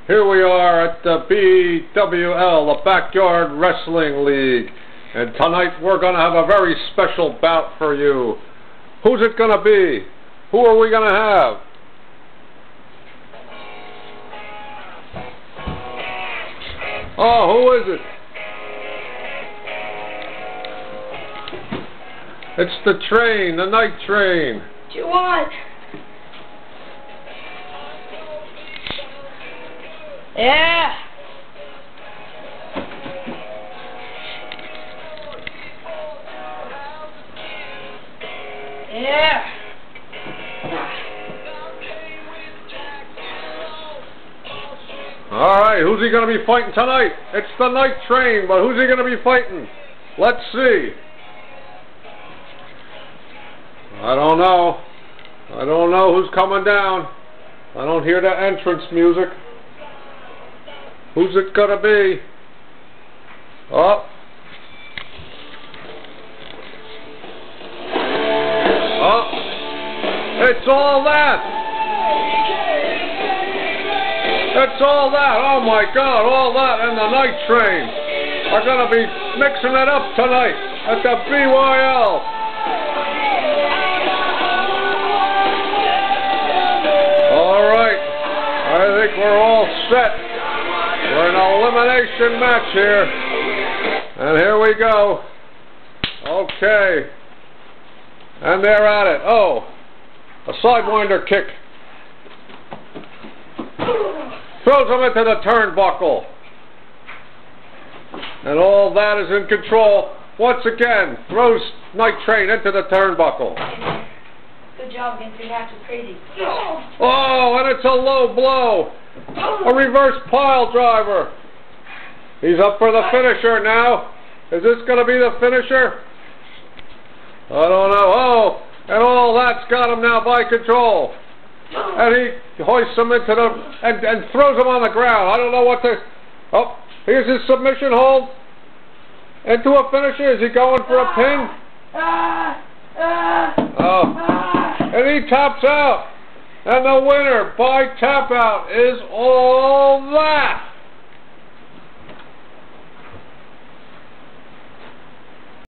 Here we are at the BWL, the Backyard Wrestling League. And tonight we're going to have a very special bout for you. Who's it going to be? Who are we going to have? Oh, who is it? It's the train, the night train. What do you want? Yeah. Yeah. All right, who's he going to be fighting tonight? It's the night train, but who's he going to be fighting? Let's see. I don't know. I don't know who's coming down. I don't hear the entrance music. Who's it going to be? Oh. Oh. It's all that. It's all that. Oh my God, all that and the night train are going to be mixing it up tonight at the BYL. All right. I think we're all set. We're in an elimination match here. And here we go. Okay. And they're at it. Oh. A sidewinder kick. Throws him into the turnbuckle. And all that is in control. Once again, throws Night Train into the turnbuckle. Good job against 3 halves of crazy. Oh, and it's a low blow. A reverse pile driver. He's up for the finisher now. Is this going to be the finisher? I don't know. Oh, and all that's got him now by control. And he hoists him into the and throws him on the ground. I don't know what to. Oh, here's his submission hold into a finisher. Is he going for a pin? Oh, and he taps out. And the winner by tap out is All That.